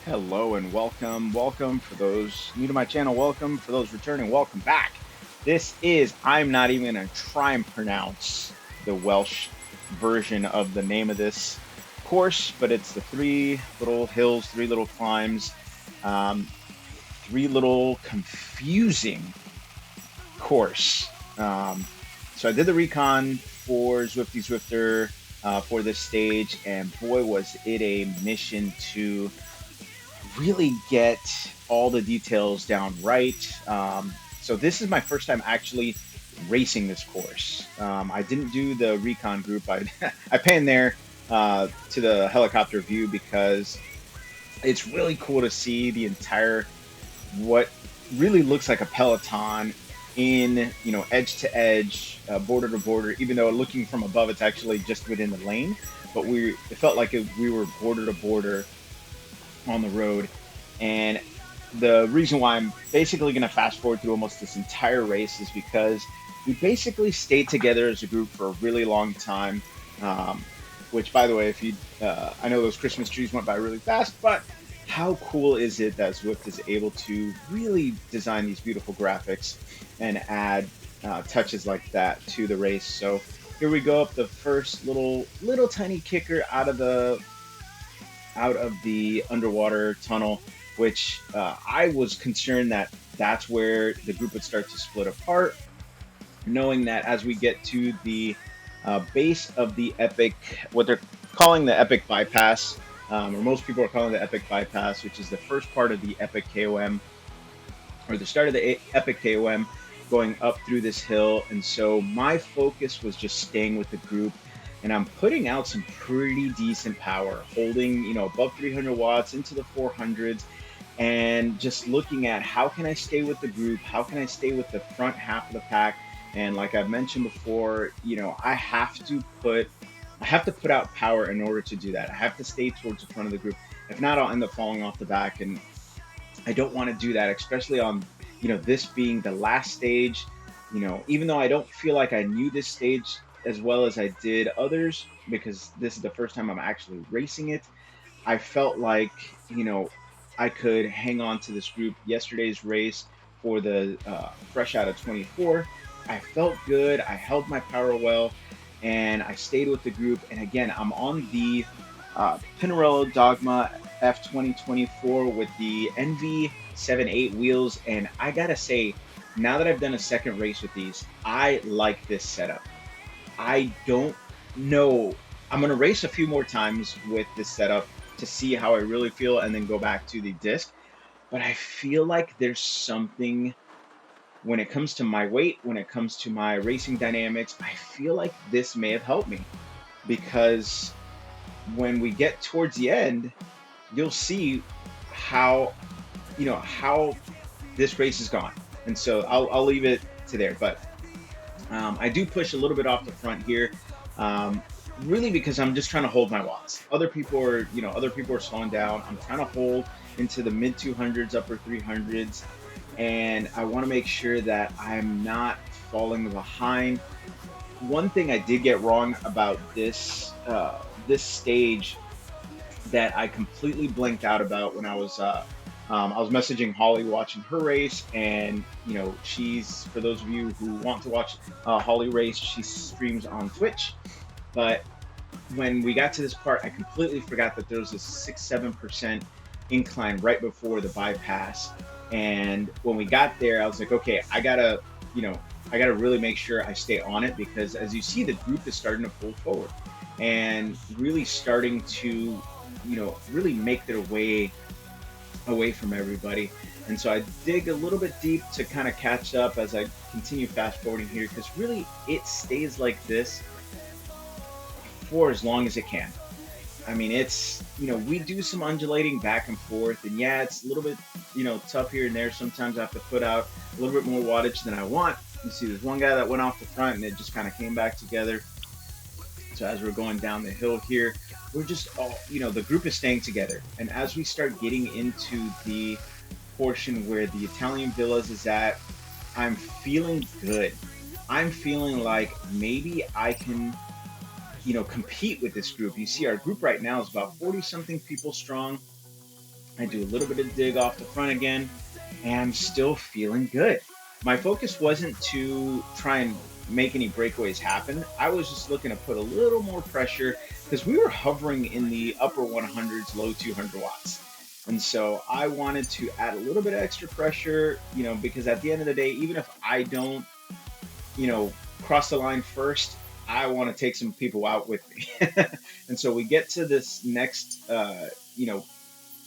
Hello and welcome. Welcome for those new to my channel. Welcome for those returning. Welcome back. This is, I'm not even going to try and pronounce the Welsh version of the name of this course, but it's the three little hills, three little climbs, um, three little confusing course. So I did the recon for Zwifty Zwifter for this stage, and boy, was it a mission to really get all the details down right. So this is my first time actually racing this course. I didn't do the recon group. I panned there to the helicopter view because it's really cool to see the entire what really looks like a peloton in edge to edge, border to border. Even though looking from above, it's actually just within the lane, but it felt like we were border to border on the road. And the reason why I'm basically going to fast forward through almost this entire race is because we basically stayed together as a group for a really long time. Um, which, by the way, if you, I know those Christmas trees went by really fast, but how cool is it that Zwift is able to really design these beautiful graphics and add touches like that to the race? So here we go up the first little tiny kicker out of the underwater tunnel, which I was concerned that that's where the group would start to split apart, knowing that as we get to the base of the epic, what they're calling the epic bypass, or most people are calling the epic bypass, which is the first part of the epic KOM, or the start of the epic KOM, going up through this hill. And so my focus was just staying with the group, and I'm putting out some pretty decent power, holding above 300 watts into the 400s, and just looking at how can I stay with the group, how can I stay with the front half of the pack. And like I've mentioned before, I have to put out power in order to do that. I have to stay towards the front of the group. If not, I'll end up falling off the back, and I don't want to do that, especially on, this being the last stage. Even though I don't feel like I knew this stage as well as I did others, because this is the first time I'm actually racing it, I felt like, I could hang on to this group. Yesterday's race for the fresh out of 24, I felt good. I held my power well, and I stayed with the group. And again, I'm on the Pinarello Dogma F2024 with the NV78 wheels. And I gotta say, now that I've done a second race with these, I like this setup. I don't know. I'm gonna race a few more times with this setup to see how I really feel, and then go back to the disc. But I feel like there's something when it comes to my weight, when it comes to my racing dynamics. I feel like this may have helped me, because when we get towards the end, you'll see how how this race is gone. And so I'll leave it to there. But I do push a little bit off the front here, um, really because I'm just trying to hold my watts. Other people are slowing down. I'm trying to hold into the mid 200s, upper 300s, and I want to make sure that I'm not falling behind. One thing I did get wrong about this stage that I completely blanked out about when I was messaging Holly watching her race. And she's, for those of you who want to watch Holly race, she streams on Twitch. But when we got to this part, I completely forgot that there was a 6-7% incline right before the bypass. And when we got there, I was like, okay, you know, I gotta really make sure I stay on it, because as you see, the group is starting to pull forward and really starting to, really make their way away from everybody. And so I dig a little bit deep to kind of catch up as I continue fast forwarding here, because really it stays like this for as long as it can. I mean, we do some undulating back and forth, and yeah, it's a little bit, tough here and there. Sometimes I have to put out a little bit more wattage than I want. You see, there's one guy that went off the front, and it just kind of came back together. So as we're going down the hill here, we're just all, the group is staying together. And as we start getting into the portion where the Italian Villas is at, I'm feeling good. I'm feeling like maybe I can, compete with this group. You see, our group right now is about 40 something people strong. I do a little bit of dig off the front again, and I'm still feeling good. My focus wasn't to try and make any breakaways happen. I was just looking to put a little more pressure because we were hovering in the upper 100s, low 200 watts. And so I wanted to add a little bit of extra pressure, because at the end of the day, even if I don't, cross the line first, I want to take some people out with me. And so we get to this next,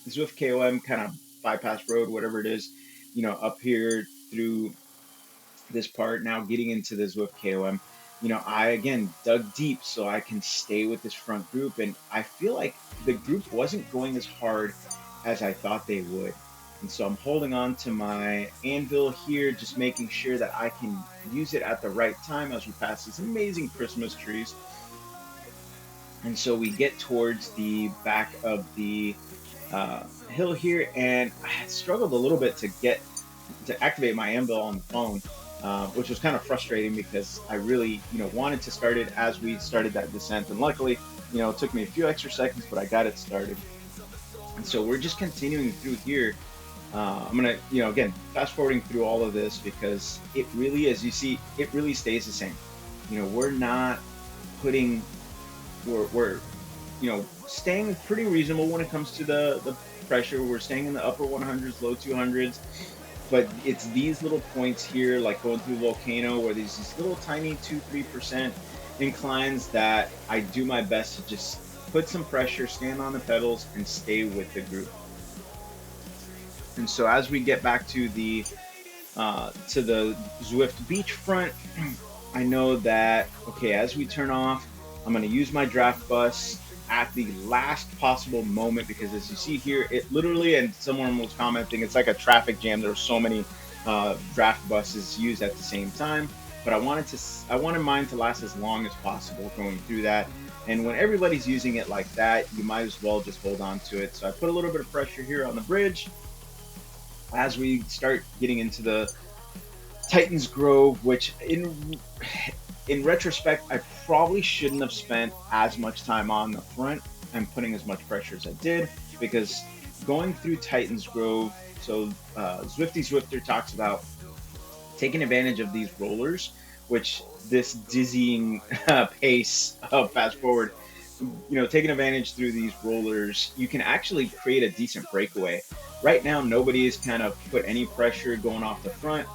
Zwift KOM kind of bypass road, whatever it is, up here through this part, now getting into the Zwift KOM. I again dug deep so I can stay with this front group, and I feel like the group wasn't going as hard as I thought they would. And so I'm holding on to my anvil here, just making sure that I can use it at the right time as we pass these amazing Christmas trees. And so we get towards the back of the hill here, and I had struggled a little bit to activate my anvil on the phone, which was kind of frustrating because I really, wanted to start it as we started that descent. And luckily, it took me a few extra seconds, but I got it started. And so we're just continuing through here. I'm gonna, again, fast forwarding through all of this because it really, as you see, it really stays the same. We're not putting, we're staying pretty reasonable when it comes to the pressure. We're staying in the upper 100s, low 200s. But it's these little points here, like going through Volcano, where there's these little tiny 2-3% inclines that I do my best to just put some pressure, stand on the pedals, and stay with the group. And so as we get back to the Zwift beachfront, I know that, okay, as we turn off, I'm going to use my draft bus at the last possible moment, because as you see here, it literally, and someone was commenting, it's like a traffic jam. There were so many draft buses used at the same time, but I wanted mine to last as long as possible going through that. And when everybody's using it like that, you might as well just hold on to it. So I put a little bit of pressure here on the bridge as we start getting into the Titans Grove, which in retrospect, I probably shouldn't have spent as much time on the front and putting as much pressure as I did, because going through Titans Grove, so Zwifty Zwifter talks about taking advantage of these rollers, which this dizzying pace of fast forward, taking advantage through these rollers, you can actually create a decent breakaway. Right now, nobody has kind of put any pressure going off the front.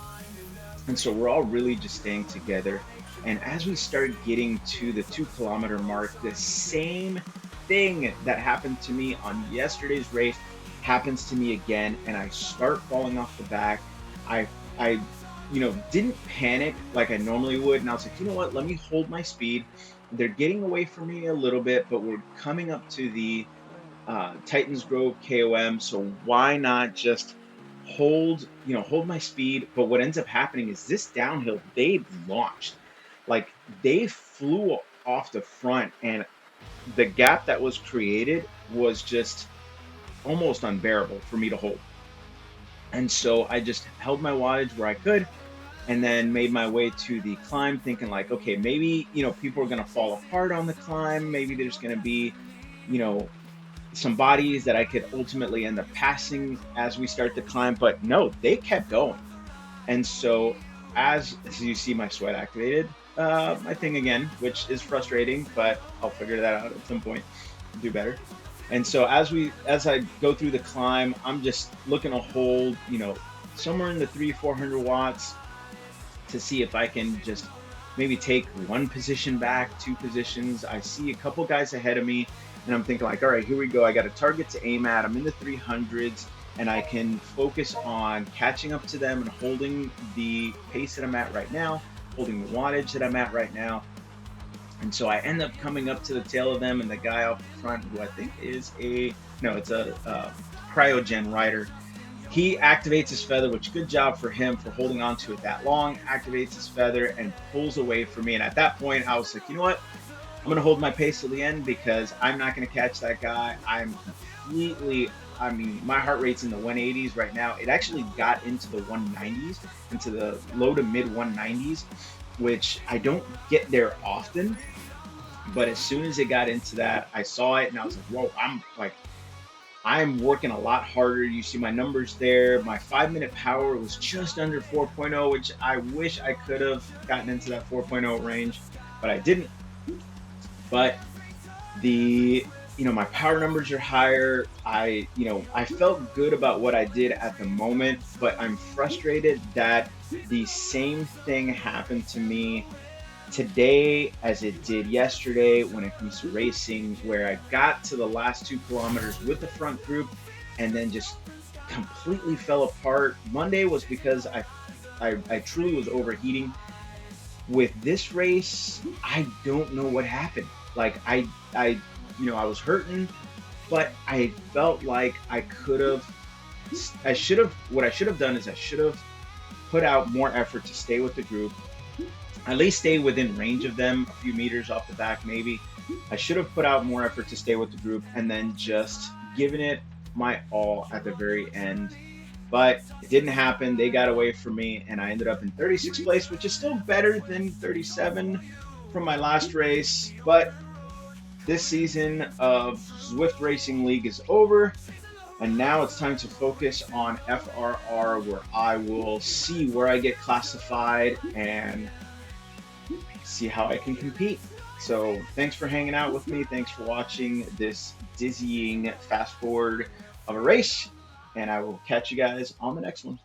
And so we're all really just staying together. And as we start getting to the 2 kilometer mark, the same thing that happened to me on yesterday's race happens to me again. And I start falling off the back. I didn't panic like I normally would. And I was like, you know what, let me hold my speed. They're getting away from me a little bit, but we're coming up to the Titans Grove KOM. So why not just hold my speed? But what ends up happening is this downhill, they launched, like they flew off the front, and the gap that was created was just almost unbearable for me to hold. And so I just held my wattage where I could, and then made my way to the climb, thinking like, okay, maybe, people are going to fall apart on the climb. Maybe there's going to be, some bodies that I could ultimately end up passing as we start to climb. But no, they kept going. And so as you see my sweat activated, my thing again, which is frustrating, but I'll figure that out at some point, do better. And so as I go through the climb, I'm just looking to hold, somewhere in the 300-400 watts to see if I can just maybe take one position back, 2 positions. I see a couple guys ahead of me, and I'm thinking like, all right, here we go. I got a target to aim at. I'm in the 300s, and I can focus on catching up to them and holding the pace that I'm at right now, holding the wattage that I'm at right now. And so I end up coming up to the tail of them, and the guy off the front, who I think is it's a cryogen rider, he activates his feather, which good job for him for holding on to it that long, activates his feather and pulls away from me. And at that point, I was like, you know what? I'm going to hold my pace till the end, because I'm not going to catch that guy. My heart rate's in the 180s right now. It actually got into the 190s, into the low to mid 190s, which I don't get there often. But as soon as it got into that, I saw it and I was like, whoa, I'm like, I'm working a lot harder. You see my numbers there. My 5 minute power was just under 4.0, which I wish I could have gotten into that 4.0 range, but I didn't. But the my power numbers are higher. I felt good about what I did at the moment, but I'm frustrated that the same thing happened to me today as it did yesterday when it comes to racing, where I got to the last 2 kilometers with the front group and then just completely fell apart. Monday was because I truly was overheating. With this race, I don't know what happened. Like I was hurting, but I felt like I should have, what I should have done is I should have put out more effort to stay with the group, at least stay within range of them, a few meters off the back, maybe. I should have put out more effort to stay with the group and then just given it my all at the very end. But it didn't happen. They got away from me, and I ended up in 36th place, which is still better than 37 from my last race. But this season of Zwift Racing League is over, and now it's time to focus on FRR, where I will see where I get classified and see how I can compete. So thanks for hanging out with me. Thanks for watching this dizzying fast forward of a race. And I will catch you guys on the next one.